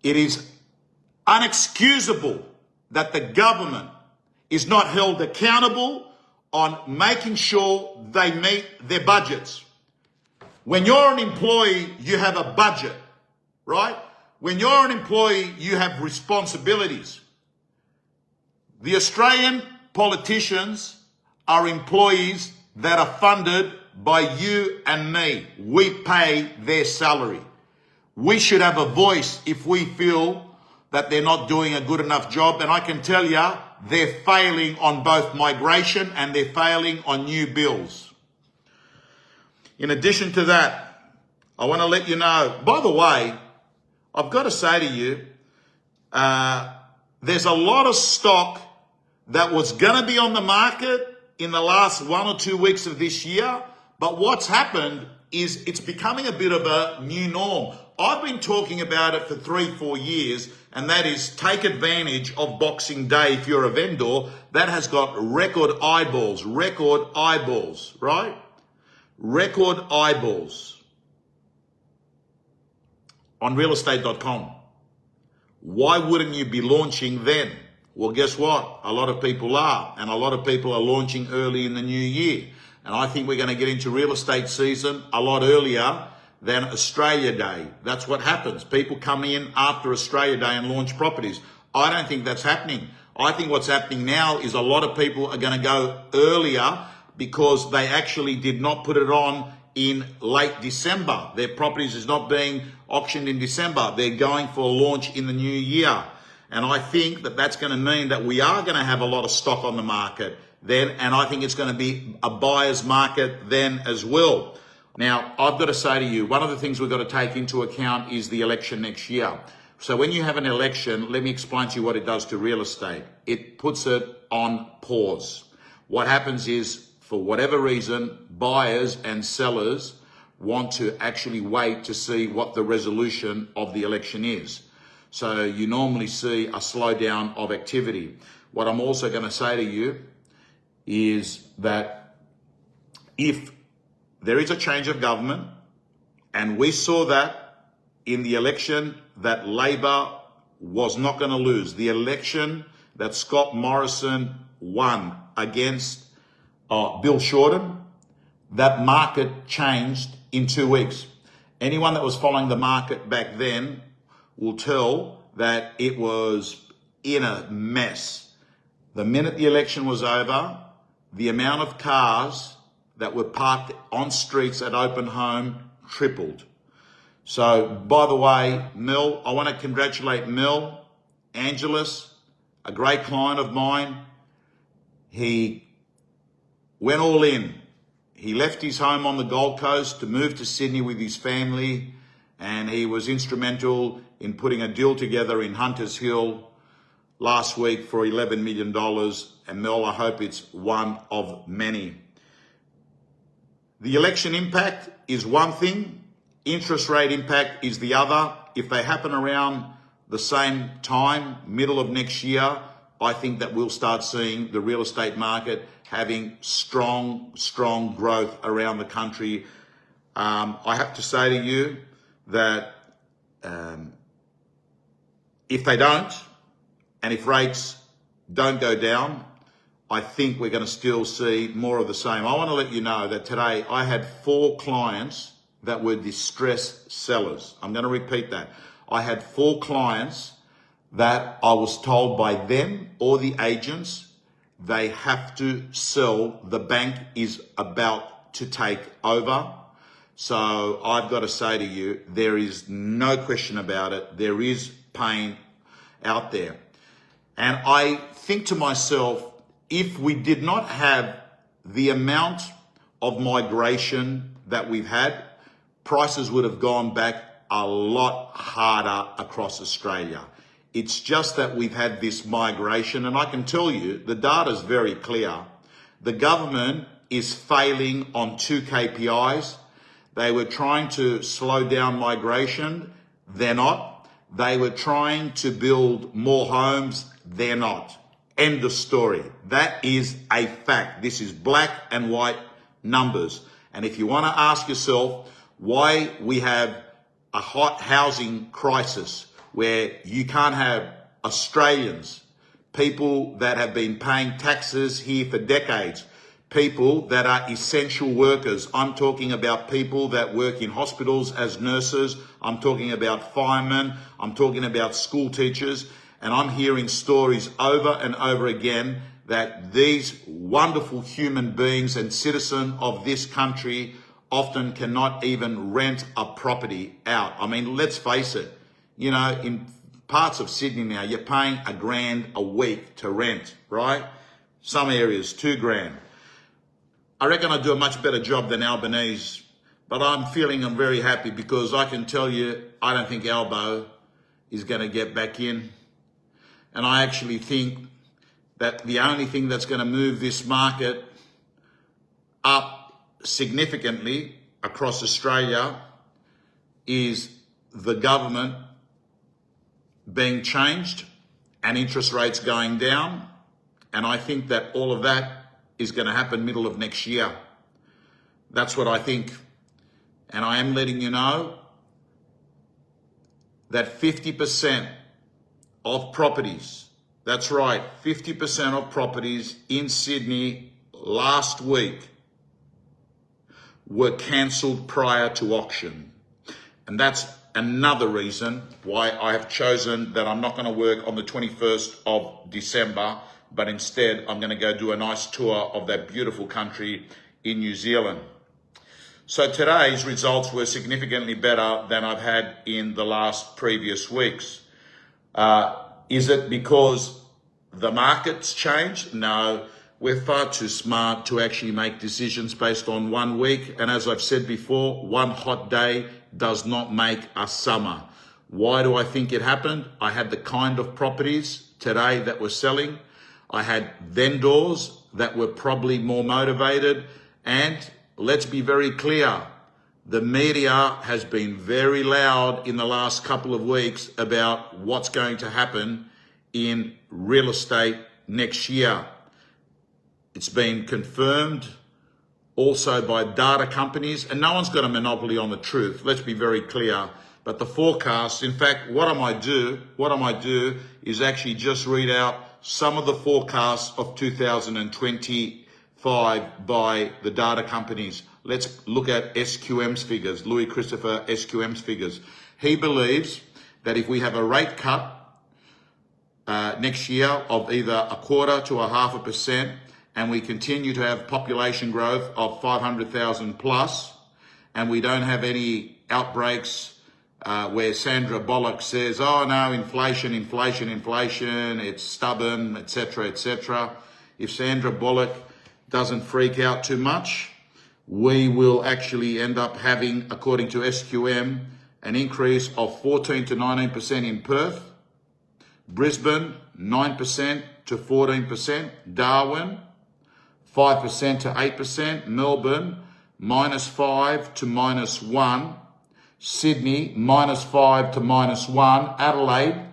It is unexcusable that the government is not held accountable on making sure they meet their budgets. When you're an employee, you have a budget, right? When you're an employee, you have responsibilities. The Australian politicians are employees that are funded by you and me. We pay their salary. We should have a voice if we feel that they're not doing a good enough job. And I can tell you, they're failing on both migration and they're failing on new bills. In addition to that, I want to let you know, by the way, I've got to say to you, there's a lot of stock that was going to be on the market in the last 1 or 2 weeks of this year. But what's happened is it's becoming a bit of a new norm. I've been talking about it for 3-4 years, and that is take advantage of Boxing Day if you're a vendor. That has got record eyeballs, right? Record eyeballs on realestate.com. Why wouldn't you be launching then? Well, guess what? A lot of people are, and a lot of people are launching early in the new year. And I think we're going to get into real estate season a lot earlier than Australia Day. That's what happens. People come in after Australia Day and launch properties. I don't think that's happening. I think what's happening now is a lot of people are going to go earlier because they actually did not put it on in late December. Their properties is not being auctioned in December. They're going for a launch in the new year. And I think that that's going to mean that we are going to have a lot of stock on the market then, and I think it's going to be a buyer's market then as well. Now, I've got to say to you, one of the things we've got to take into account is the election next year. So when you have an election, let me explain to you what it does to real estate. It puts it on pause. What happens is, for whatever reason, buyers and sellers want to actually wait to see what the resolution of the election is. So you normally see a slowdown of activity. What I'm also going to say to you is that if there is a change of government, and we saw that in the election that Labor was not going to lose, the election that Scott Morrison won against Bill Shorten, that market changed in 2 weeks. Anyone that was following the market back then will tell that it was in a mess. The minute the election was over, the amount of cars that were parked on streets at open home tripled. So, by the way, Mel, I want to congratulate Mel Angelis, a great client of mine. He went all in. He left his home on the Gold Coast to move to Sydney with his family, and he was instrumental in putting a deal together in Hunters Hill last week for $11 million. And Mel, I hope it's one of many. The election impact is one thing. Interest rate impact is the other. If they happen around the same time, middle of next year, I think that we'll start seeing the real estate market having strong growth around the country. I have to say to you that if they don't, and if rates don't go down, I think we're going to still see more of the same. I want to let you know that today I had 4 clients that were distressed sellers. I'm going to repeat that. I had 4 clients that I was told by them or the agents they have to sell. The bank is about to take over. So I've got to say to you, there is no question about it. There is pain out there. And I think to myself, if we did not have the amount of migration that we've had, prices would have gone back a lot harder across Australia. It's just that we've had this migration, and I can tell you, the data is very clear. The government is failing on 2 KPIs. They were trying to slow down migration. They're not. They were trying to build more homes. They're not. End of story. That is a fact. This is black and white numbers. And if you want to ask yourself why we have a hot housing crisis, where you can't have Australians, people that have been paying taxes here for decades, people that are essential workers. I'm talking about people that work in hospitals as nurses. I'm talking about firemen. I'm talking about school teachers. And I'm hearing stories over and over again that these wonderful human beings and citizens of this country often cannot even rent a property out. I mean, let's face it, you know, in parts of Sydney now, you're paying $1,000 a week to rent, right? Some areas, $2,000. I reckon I do a much better job than Albanese, but I'm very happy because I can tell you, I don't think Albo is going to get back in. And I actually think that the only thing that's going to move this market up significantly across Australia is the government being changed and interest rates going down. And I think that all of that is going to happen middle of next year. That's what I think. And I am letting you know that 50% of properties, that's right, 50% of properties in Sydney last week were cancelled prior to auction. And that's another reason why I have chosen that I'm not going to work on the 21st of December, but instead I'm going to go do a nice tour of that beautiful country in New Zealand. So today's results were significantly better than I've had in the last previous weeks. Is it because the market's changed? No, we're far too smart to actually make decisions based on 1 week. And as I've said before, one hot day does not make a summer. Why do I think it happened? I had the kind of properties today that were selling. I had vendors that were probably more motivated. And let's be very clear, the media has been very loud in the last couple of weeks about what's going to happen in real estate next year. It's been confirmed also by data companies, and no one's got a monopoly on the truth. Let's be very clear. But the forecasts, in fact, what I might do is actually just read out some of the forecasts of 2025 by the data companies. Let's look at SQM's figures, Louis Christopher SQM's figures. He believes that if we have a rate cut next year of either 1/4 to 0.5%, and we continue to have population growth of 500,000 plus, and we don't have any outbreaks where Sandra Bullock says, oh no, inflation, it's stubborn, etc., etc. If Sandra Bullock doesn't freak out too much, we will actually end up having, according to SQM, an increase of 14 to 19% in Perth, Brisbane 9% to 14%, Darwin 5% to 8%, Melbourne -5 to -1, Sydney -5 to -1, Adelaide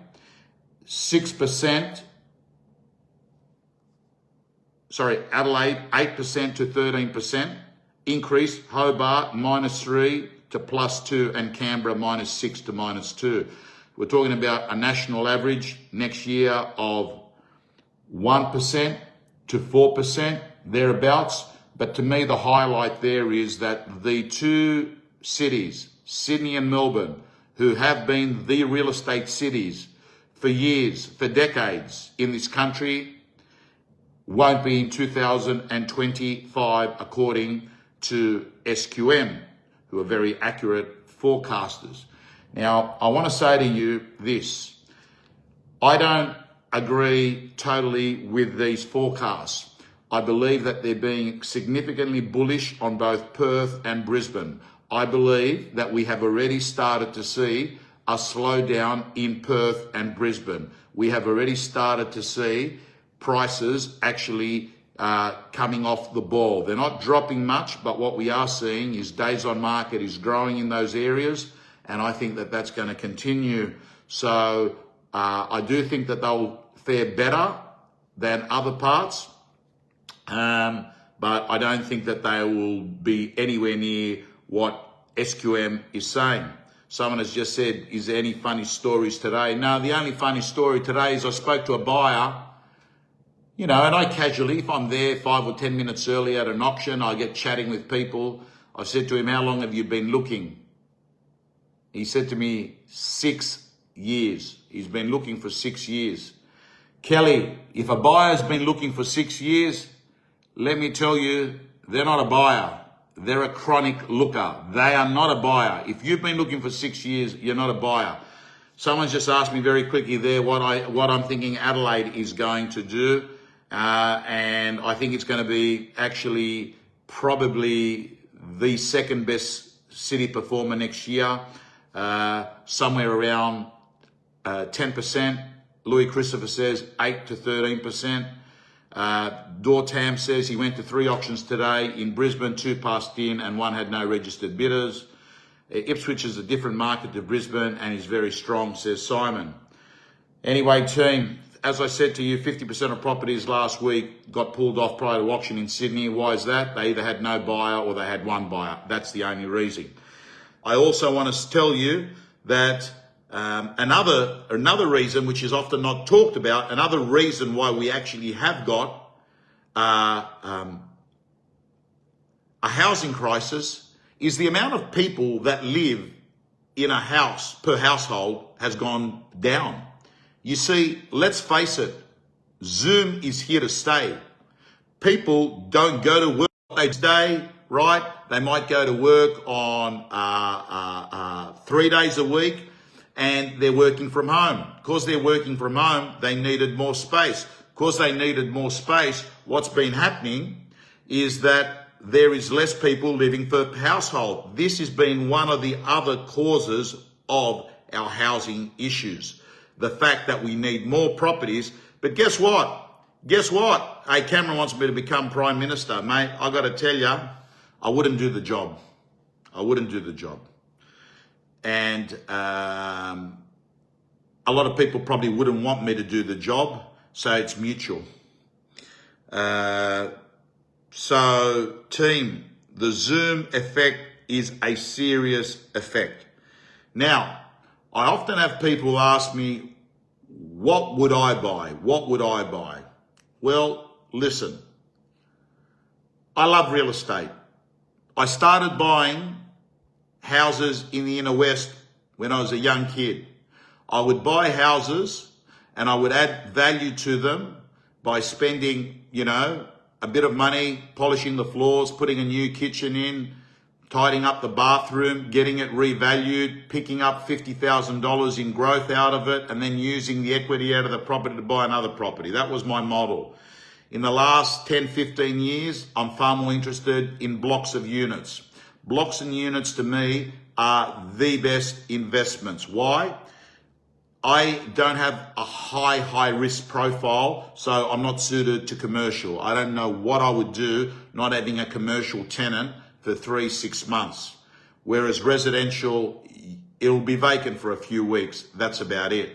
8% to 13%, increase, Hobart -3 to +2, and Canberra -6 to -2. We're talking about a national average next year of 1% to 4%, thereabouts. But to me, the highlight there is that the two cities, Sydney and Melbourne, who have been the real estate cities for years, for decades in this country, won't be in 2025, according to SQM, who are very accurate forecasters. Now, I want to say to you this. I don't agree totally with these forecasts. I believe that they're being significantly bullish on both Perth and Brisbane. I believe that we have already started to see a slowdown in Perth and Brisbane. We have already started to see prices actually coming off the ball. They're not dropping much, but what we are seeing is days on market is growing in those areas, and I think that that's going to continue. So I do think that they'll fare better than other parts, but I don't think that they will be anywhere near what SQM is saying. Someone has just said, is there any funny stories today? No, the only funny story today is I spoke to a buyer, you know, and I casually, if I'm there 5 or 10 minutes early at an auction, I get chatting with people. I said to him, how long have you been looking? He said to me, 6 years. He's been looking for 6 years. Kelly, if a buyer's been looking for 6 years, let me tell you, they're not a buyer. They're a chronic looker. They are not a buyer. If you've been looking for 6 years, you're not a buyer. Someone's just asked me very quickly there what I'm thinking Adelaide is going to do. And I think it's going to be actually probably the second best city performer next year. Somewhere around 10%. Louis Christopher says 8 to 13%. Dortam says he went to 3 auctions today. In Brisbane, 2 passed in and 1 had no registered bidders. Ipswich is a different market to Brisbane and is very strong, says Simon. Anyway, team, as I said to you, 50% of properties last week got pulled off prior to auction in Sydney. Why is that? They either had no buyer or they had 1 buyer. That's the only reason. I also want to tell you that another reason, which is often not talked about, another reason why we actually have got a housing crisis is the amount of people that live in a house per household has gone down. You see, let's face it, Zoom is here to stay. People don't go to work, they stay, right? They might go to work on 3 days a week and they're working from home. Because they're working from home, they needed more space. Because they needed more space, what's been happening is that there is less people living per household. This has been one of the other causes of our housing issues. The fact that we need more properties. But guess what? Guess what? Hey, Cameron wants me to become Prime Minister. Mate, I got to tell you, I wouldn't do the job. I wouldn't do the job. And a lot of people probably wouldn't want me to do the job. So it's mutual. So, team, the Zoom effect is a serious effect. Now, I often have people ask me, what would I buy? What would I buy? Well, listen, I love real estate. I started buying houses in the inner west when I was a young kid. I would buy houses and I would add value to them by spending, you know, a bit of money, polishing the floors, putting a new kitchen in, tidying up the bathroom, getting it revalued, picking up $50,000 in growth out of it, and then using the equity out of the property to buy another property. That was my model. In the last 10, 15 years, I'm far more interested in blocks of units. Blocks and units to me are the best investments. Why? I don't have a high risk profile, so I'm not suited to commercial. I don't know what I would do not having a commercial tenant for 3-6 months. Whereas residential, it'll be vacant for a few weeks. That's about it.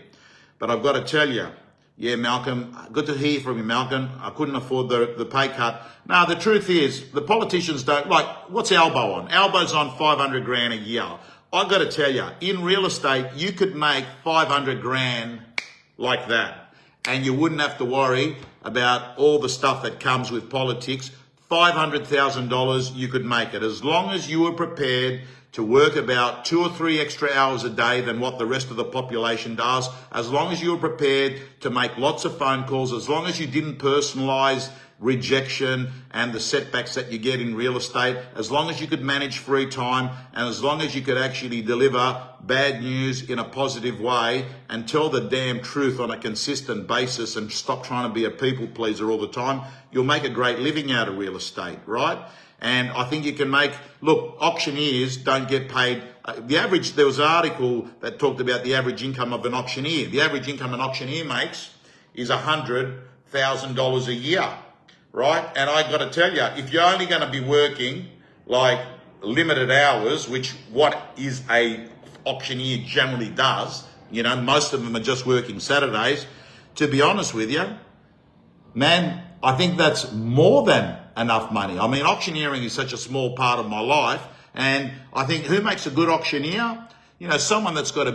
But I've got to tell you, yeah, Malcolm, good to hear from you, Malcolm. I couldn't afford the pay cut. Now, the truth is, the politicians don't, like, what's Albo on? Albo's on 500 grand a year. I've got to tell you, in real estate, you could make 500 grand like that. And you wouldn't have to worry about all the stuff that comes with politics. $500,000, you could make it. As long as you were prepared to work about 2 or 3 extra hours a day than what the rest of the population does, as long as you were prepared to make lots of phone calls, as long as you didn't personalize rejection and the setbacks that you get in real estate, as long as you could manage free time, and as long as you could actually deliver bad news in a positive way and tell the damn truth on a consistent basis and stop trying to be a people pleaser all the time, you'll make a great living out of real estate, right? And I think you can make, look, auctioneers don't get paid. There was an article that talked about the average income of an auctioneer. The average income an auctioneer makes is $100,000 a year. Right? And I got to tell you, if you're only going to be working like limited hours, which what is a auctioneer generally does, you know, most of them are just working Saturdays. To be honest with you, man, I think that's more than enough money. I mean, auctioneering is such a small part of my life. And I think who makes a good auctioneer? someone that's got a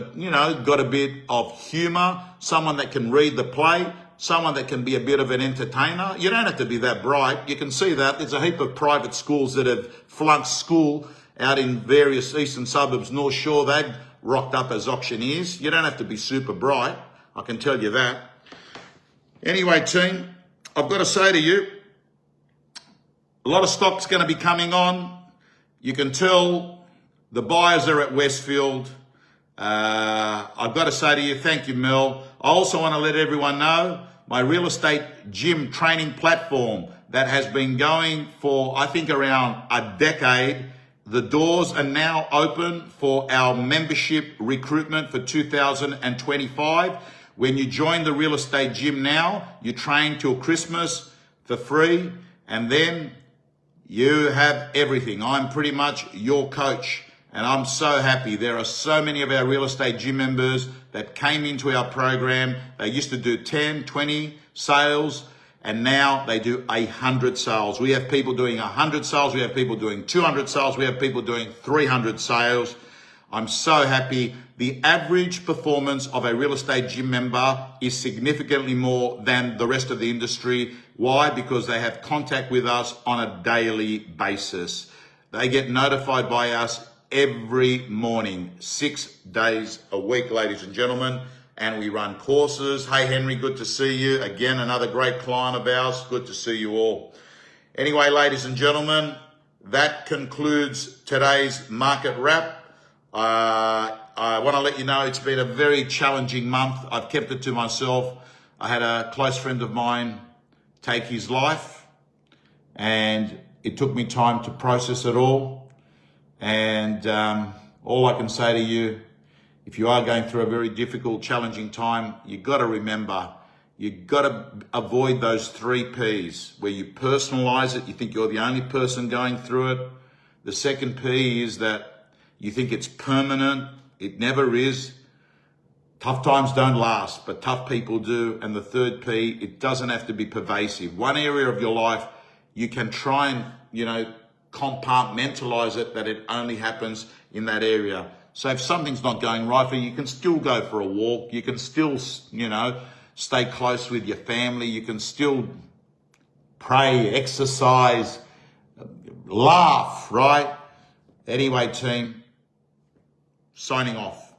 bit of humor, someone that can read the play, someone that can be a bit of an entertainer. You don't have to be that bright. You can see that. There's a heap of private schools that have flunked school out in various eastern suburbs, North Shore. They've rocked up as auctioneers. You don't have to be super bright. I can tell you that. Anyway, team, I've got to say to you, a lot of stock's going to be coming on. You can tell the buyers are at Westfield. I've got to say to you, thank you, Mel. I also want to let everyone know my real estate gym training platform that has been going for, I think, around a decade. The doors are now open for our membership recruitment for 2025. When you join the real estate gym now, you train till Christmas for free, and then you have everything. I'm pretty much your coach, and I'm so happy. There are so many of our real estate gym members that came into our program. They used to do 10, 20 sales, and now they do 100 sales. We have people doing 100 sales. We have people doing 200 sales. We have people doing 300 sales. I'm so happy. The average performance of a real estate gym member is significantly more than the rest of the industry. Why? Because they have contact with us on a daily basis. They get notified by us every morning, 6 days a week, ladies and gentlemen. And we run courses. Hey, Henry, good to see you. Again, another great client of ours. Good to see you all. Anyway, ladies and gentlemen, that concludes today's market wrap. I want to let you know it's been a very challenging month. I've kept it to myself. I had a close friend of mine take his life, and it took me time to process it all. And all I can say to you, if you are going through a very difficult, challenging time, you've got to remember, you've got to avoid those 3 Ps, where you personalize it, you think you're the only person going through it. The second P is that you think it's permanent. It never is. Tough times don't last, but tough people do. And the third P, it doesn't have to be pervasive. One area of your life, you can try and, compartmentalize it, that it only happens in that area. So if something's not going right for you, you can still go for a walk. You can still, stay close with your family. You can still pray, exercise, laugh, right? Anyway, team, signing off.